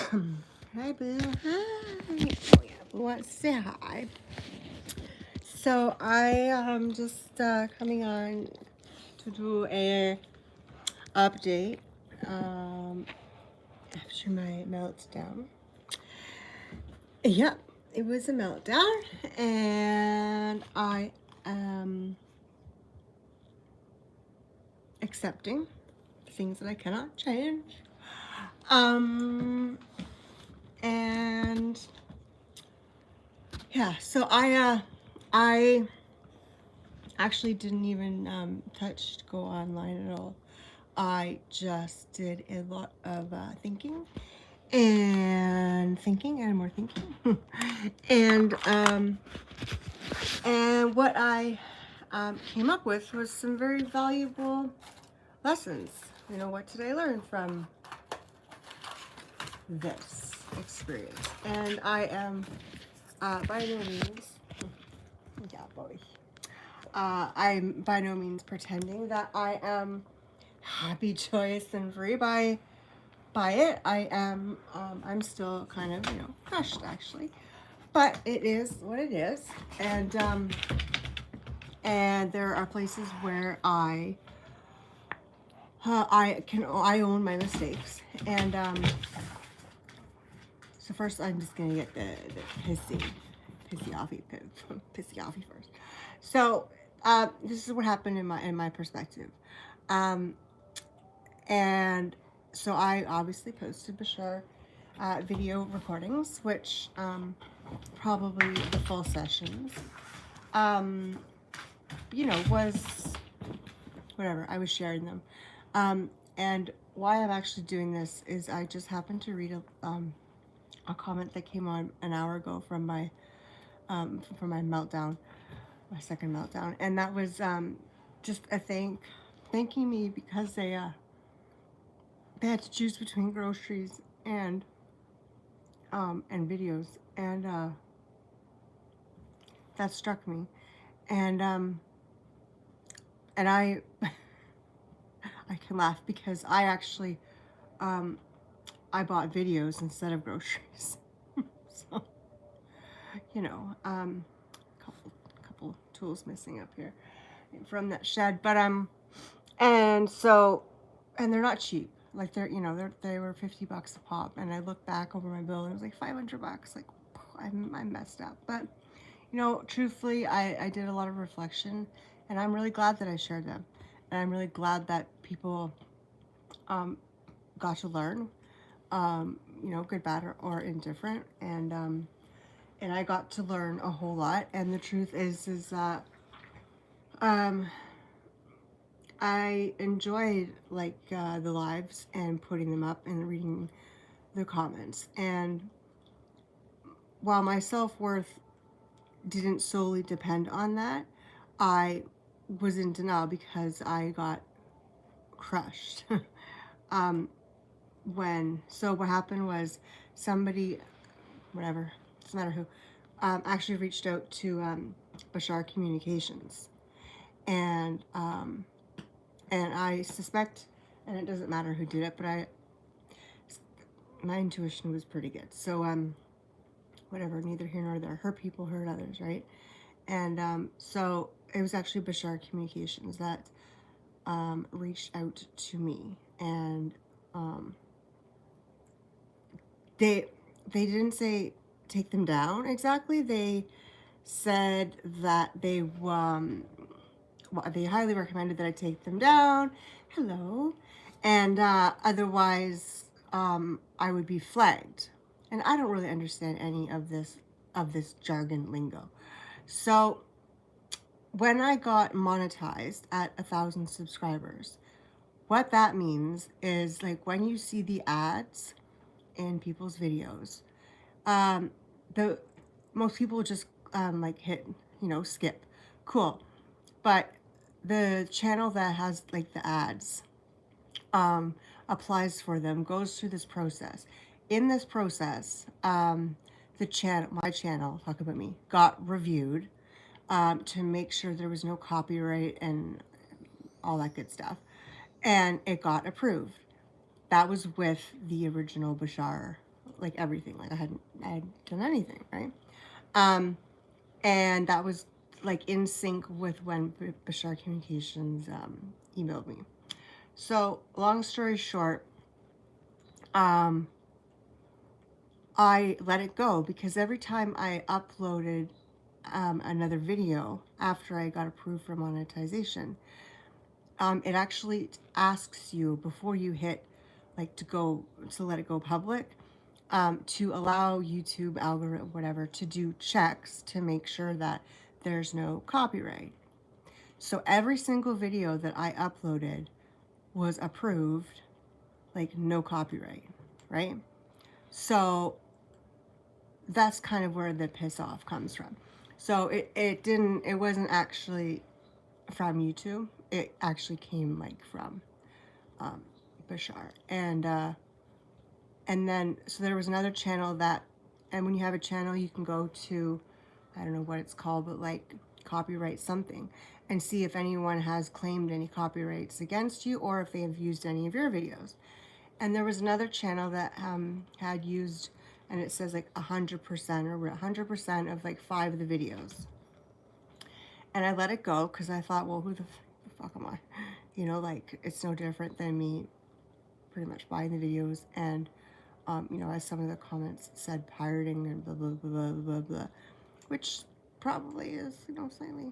Hi, Boo. Hi. Oh, yeah, Boo wants to say hi. So I am just coming on to do a update after my meltdown. Yep, it was a meltdown, and I am accepting things that I cannot change. Um, and yeah, so I actually didn't even touch go online at all. I just did a lot of thinking and more thinking. and and what I came up with was some very valuable lessons. You know, what did I learn from this experience? And I am by no means, yeah, boy. I'm by no means pretending that I am happy, joyous, and free by it. I'm still kind of, crushed actually, but it is what it is, and there are places where I own my mistakes, and so first I'm just gonna get the pissy offy first. So this is what happened in my perspective. Um, And so I obviously posted Bashar video recordings, which probably the full sessions, um, was whatever. I was sharing them. And why I'm actually doing this is I just happened to read a comment that came on an hour ago from my meltdown, my second meltdown, and that was just a thanking me because they had to choose between groceries and videos, and that struck me, and and I can laugh because I actually um, I bought videos instead of groceries, so couple tools missing up here from that shed, but and so and they're not cheap. Like they were $50 a pop, and I looked back over my bill and it was like $500. Like I messed up, but truthfully, I did a lot of reflection, and I'm really glad that I shared them, and I'm really glad that people um, got to learn, good, bad, or indifferent, and I got to learn a whole lot. And the truth is that um, I enjoyed the lives and putting them up and reading the comments. And while my self-worth didn't solely depend on that, I was in denial because I got crushed. um, so what happened was somebody, whatever, doesn't matter who, actually reached out to Bashar Communications, and I suspect, and it doesn't matter who did it, but my intuition was pretty good. So whatever, neither here nor there. Hurt people hurt others, right? And so it was actually Bashar Communications that reached out to me, and um, they didn't say take them down exactly. They said that they highly recommended that I take them down. Hello, and otherwise I would be flagged. And I don't really understand any of this jargon lingo. So when I got monetized at 1,000 subscribers, what that means is like when you see the ads in people's videos, um, the most people just hit skip, cool, but the channel that has like the ads um, applies for them, goes through this process. In this process, my channel, talk about me, got reviewed to make sure there was no copyright and all that good stuff, and it got approved. That was with the original Bashar like everything. Like I hadn't done anything, right? Um, and that was like in sync with when Bashar Communications emailed me. So long story short, um, I let it go because every time I uploaded another video after I got approved for monetization, it actually asks you before you hit like to let it go public, to allow YouTube algorithm whatever to do checks to make sure that there's no copyright. So every single video that I uploaded was approved, like no copyright, right? So that's kind of where the piss off comes from. So it wasn't actually from YouTube. It actually came like from um, Bashar. And then, so there was another channel that, and when you have a channel, you can go to, I don't know what it's called, but like copyright something and see if anyone has claimed any copyrights against you or if they have used any of your videos. And there was another channel that had used, and it says like 100% or 100% of like 5 of the videos. And I let it go because I thought, well, who the fuck am I? You know, like it's no different than me pretty much buying the videos and, you know, as some of the comments said, pirating and blah, blah, blah, blah, blah, which probably is, you know, slightly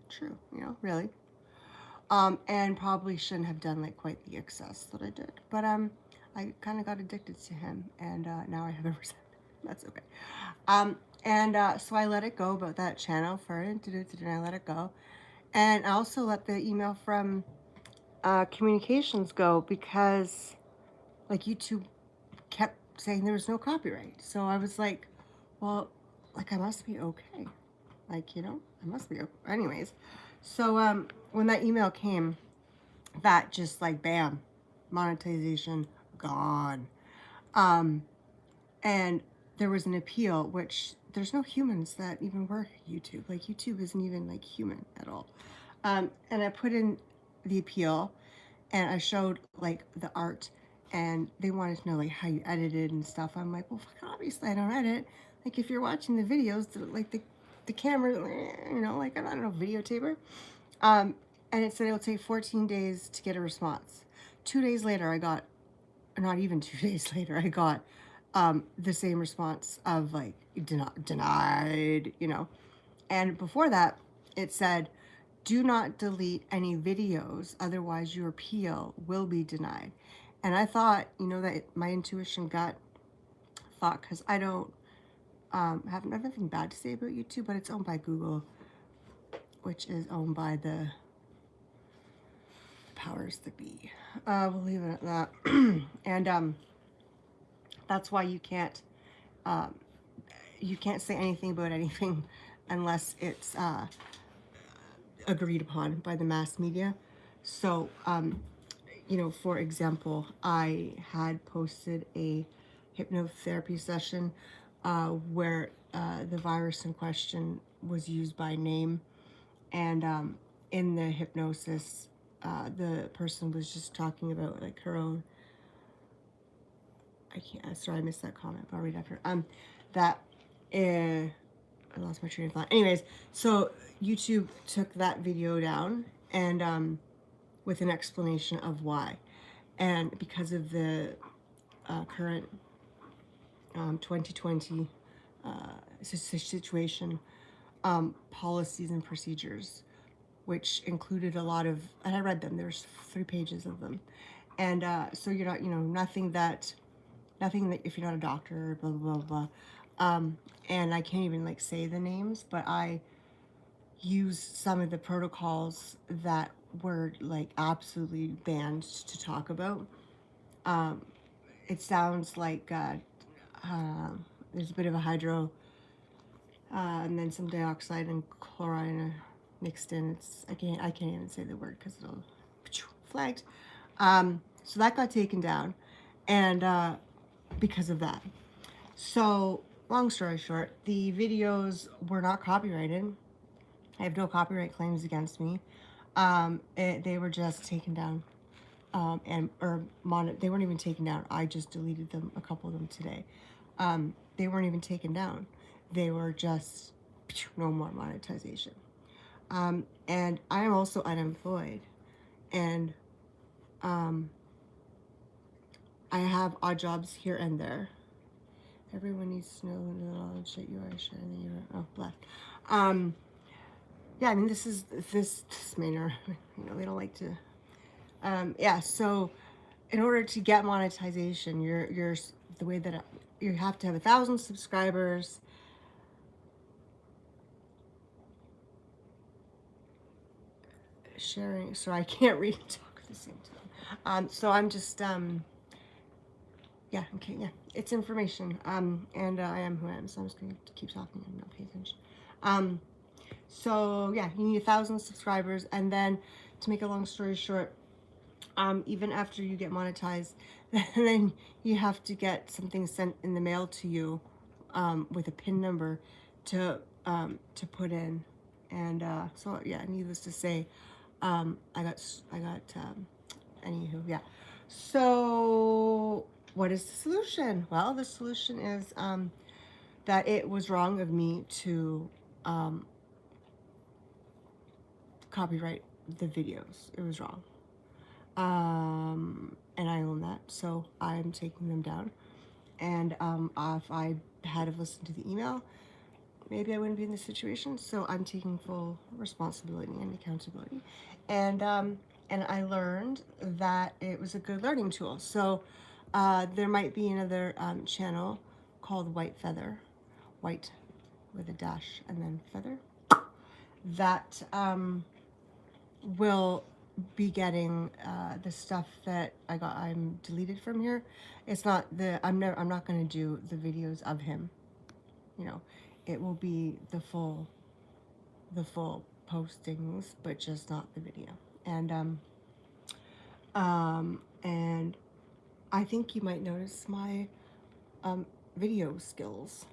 true, you know, really. And probably shouldn't have done like quite the excess that I did. But I kind of got addicted to him, and now I have a resentment. That's okay. So I let it go about that channel for it, and I let it go. And I also let the email from communications go because like YouTube kept saying there was no copyright. So I was like, well, like I must be okay. Like, you know, I must be okay. Anyways, so when that email came, that just like bam, monetization gone. And there was an appeal, which there's no humans that even work YouTube. Like YouTube isn't even like human at all. And I put in the appeal and I showed like the art and they wanted to know like how you edited and stuff. I'm like, well, obviously I don't edit. Like if you're watching the videos, like the camera, you know, like I don't know, videotaper. And it said it'll take 14 days to get a response. 2 days later, I got, not even 2 days later, I got the same response of like denied, you know. And before that, it said, do not delete any videos, otherwise your appeal will be denied. And I thought, you know, that my intuition gut thought, because I don't have nothing bad to say about YouTube, but it's owned by Google, which is owned by the powers that be. We'll leave it at that. And that's why you can't say anything about anything unless it's agreed upon by the mass media. So, you know, for example, I had posted a hypnotherapy session where the virus in question was used by name, and in the hypnosis, the person was just talking about like her own. Sorry, I missed that comment, but I'll read after. That I lost my train of thought. Anyways, so YouTube took that video down and with an explanation of why, and because of the current 2020 situation, policies and procedures, which included a lot of, and I read them. There's 3 pages of them, and so you're not, you know, nothing that if you're not a doctor, blah blah blah blah. And I can't even like say the names, but I used some of the protocols that were like absolutely banned to talk about. It sounds like there's a bit of a hydro and then some dioxide and chlorine mixed in. I can't even say the word because it'll flagged. So that got taken down, and because of that. So long story short, the videos were not copyrighted. I have no copyright claims against me. They were just taken down, they weren't even taken down. I just deleted them, a couple of them today. They weren't even taken down. They were just no more monetization. And I am also unemployed, and I have odd jobs here and there. Everyone needs to know the knowledge that you are sharing. That you are blessed. Yeah, I mean, this manner. They don't like to. Yeah, so in order to get monetization, you're the way that you have to have 1,000 subscribers. Sharing, so I can't read and talk at the same time. So I'm just yeah, okay, yeah, it's information. And I am who I am, so I'm just going to keep talking and not pay attention. So yeah, you need 1,000 subscribers, and then to make a long story short, even after you get monetized, then you have to get something sent in the mail to you, with a PIN number to put in, and so yeah, needless to say, I got anywho, yeah. So what is the solution? Well, the solution is that it was wrong of me to copyright the videos. It was wrong. And I own that, so I'm taking them down. And if I had have listened to the email, maybe I wouldn't be in this situation. So I'm taking full responsibility and accountability. And I learned that it was a good learning tool. So there might be another channel called White Feather, white with a dash and then feather, that will be getting the stuff that I'm deleted from here. It's not I'm not going to do the videos of him. It will be the full postings, but just not the video. And and I think you might notice my video skills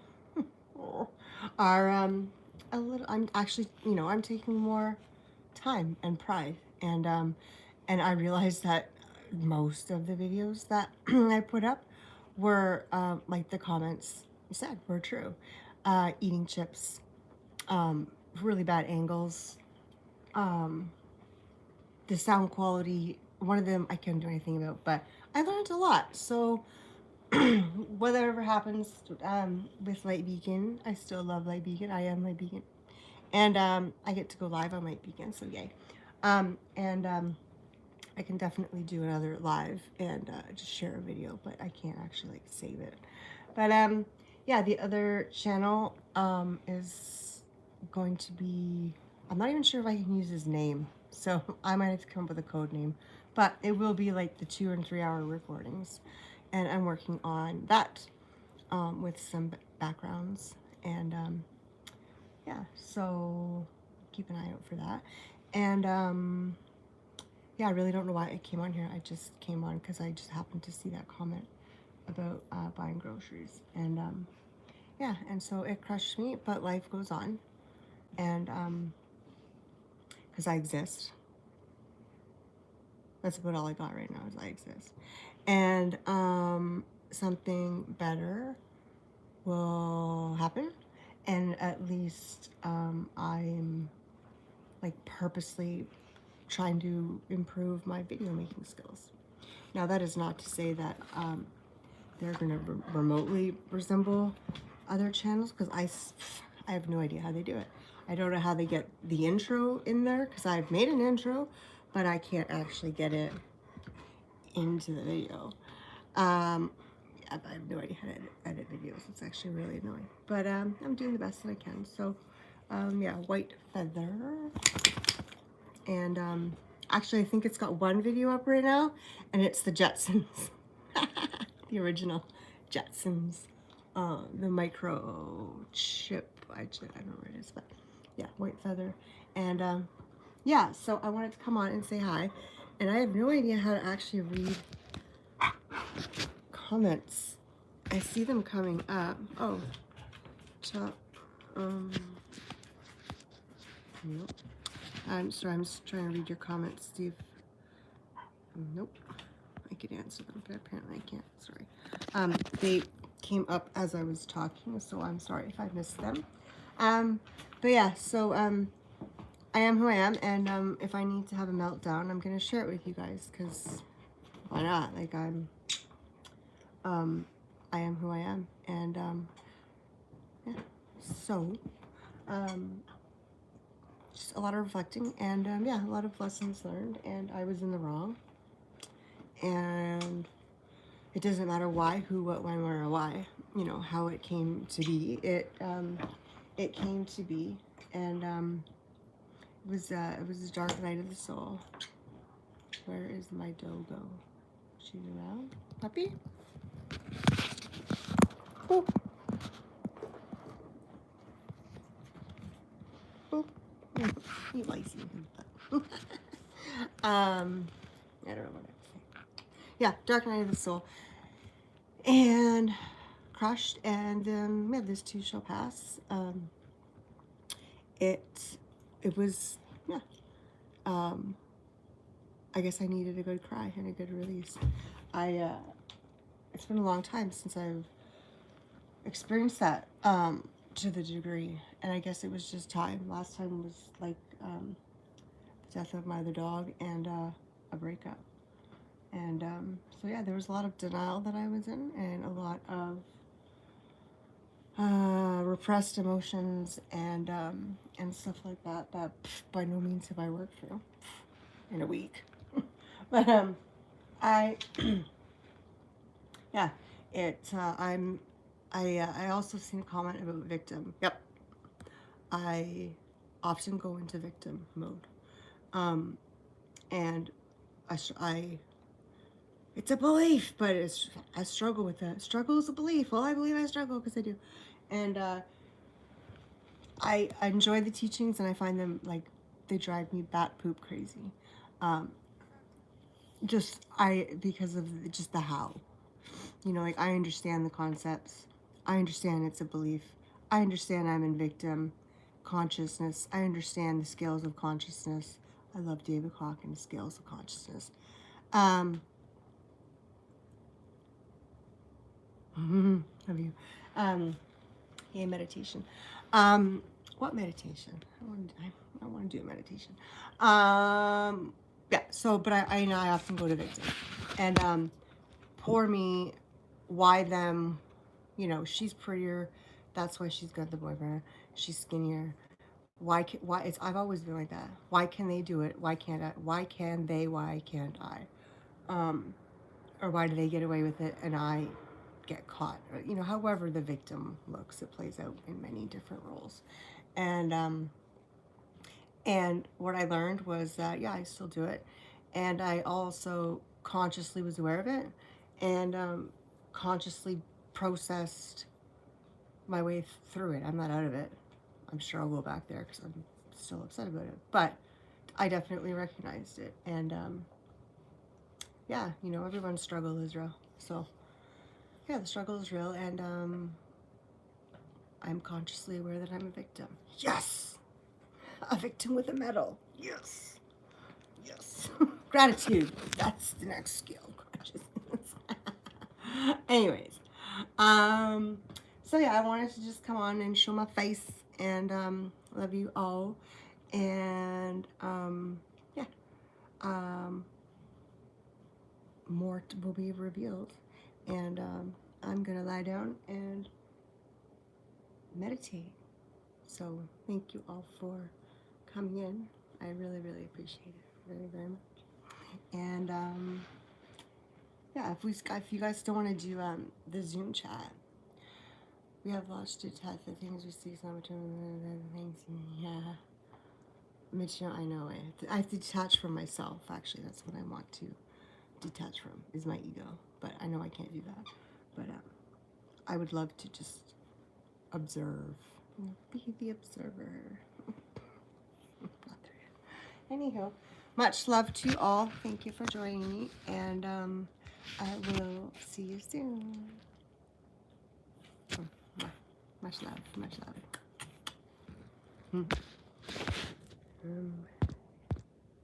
are a little. I'm actually, I'm taking more time and pride, and I realized that most of the videos that I put up were like the comments said were true. Eating chips, really bad angles, the sound quality. One of them I couldn't do anything about, but I learned a lot. So whatever happens with Light Beacon, I still love Light Beacon. I am Light Beacon, and I get to go live on Light Beacon, so yay. And I can definitely do another live and just share a video, but I can't actually like save it. But yeah, the other channel is going to be, I'm not even sure if I can use his name, so I might have to come up with a code name, but it will be like the 2 and 3 hour recordings, and I'm working on that with some backgrounds, and yeah, so keep an eye out for that. And yeah, I really don't know why I came on here. I just came on because I just happened to see that comment about buying groceries, and yeah, and so it crushed me, but life goes on, and because I exist. That's about all I got right now, is I exist. And something better will happen, and at least I'm like purposely trying to improve my video making skills. Now, that is not to say that they're going to remotely resemble other channels, because I have no idea how they do it. I don't know how they get the intro in there, because I've made an intro, but I can't actually get it into the video. I have no idea how to edit videos. It's actually really annoying, but I'm doing the best that I can. So yeah, White Feather. And actually, I think it's got one video up right now, and it's the Jetsons. The original Jetsons. The microchip. I don't know where it is, but yeah, White Feather. And yeah, so I wanted to come on and say hi. And I have no idea how to actually read comments. I see them coming up. Oh, top. Nope. I'm sorry, I'm just trying to read your comments, Steve. Nope. I could answer them, but apparently I can't. Sorry. They came up as I was talking, so I'm sorry if I missed them. But yeah, so I am who I am, and if I need to have a meltdown, I'm gonna share it with you guys, because why not? Like, I am who I am, and yeah. So just a lot of reflecting, and yeah, a lot of lessons learned, and I was in the wrong, and it doesn't matter why, who, what, when, where, or why, you know, how it came to be. It came to be, and it was a dark night of the soul. Where is my dogo? She's around, puppy. Boop. Boop. You lazy. I don't know what I was saying. Yeah, dark night of the soul, and crushed, and yeah, this too shall pass. It was, yeah. I guess I needed a good cry and a good release. It's been a long time since I've experienced that to the degree, and I guess it was just time. Last time was like the death of my other dog and a breakup, and so yeah, there was a lot of denial that I was in, and a lot of repressed emotions and stuff like that by no means have I worked through in a week. But I yeah, I also seen a comment about victim. Yep, I often go into victim mode, and I it's a belief, but I struggle with that. Struggle is a belief. Well, I believe I struggle because I do, and I enjoy the teachings, and I find them, like, they drive me bat poop crazy. Because of just the how. You know, like, I understand the concepts. I understand it's a belief. I understand I'm in victim consciousness. I understand the scales of consciousness. I love David Hawk and the scales of consciousness. Love you. Yeah, meditation. What meditation? I want to do a meditation. Yeah. So, but I know I often go to victim, and poor me. Why them? You know, she's prettier. That's why she's got the boyfriend. She's skinnier. Why it's I've always been like that. Why can they do it? Why can't I? Why can they? Why can't I? Or why do they get away with it and I get caught? Or, you know, however the victim looks, it plays out in many different roles. And what I learned was that, yeah, I still do it, and I also consciously was aware of it, and consciously processed my way through it. I'm not out of it. I'm sure I'll go back there because I'm still upset about it, but I definitely recognized it, and yeah, you know, everyone's struggle is real. So yeah, the struggle is real, and I'm consciously aware that I'm a victim. Yes, a victim with a medal. Yes, yes. Gratitude. That's the next skill. Consciousness. Anyways, so yeah, I wanted to just come on and show my face, and love you all, and yeah, more will be revealed, and I'm gonna lie down and meditate. So thank you all for coming in. I really, really appreciate it very, very much. And yeah, if you guys don't want to do the Zoom chat, we have lots to detach the things we see, some things. Yeah, Mitchell, I know it. I have to detach from myself. Actually, that's what I want to detach from, is my ego. But I know I can't do that. But I would love to just observe. Be the observer. Not there yet. Anywho, much love to you all. Thank you for joining me, and I will see you soon. Much love, much love.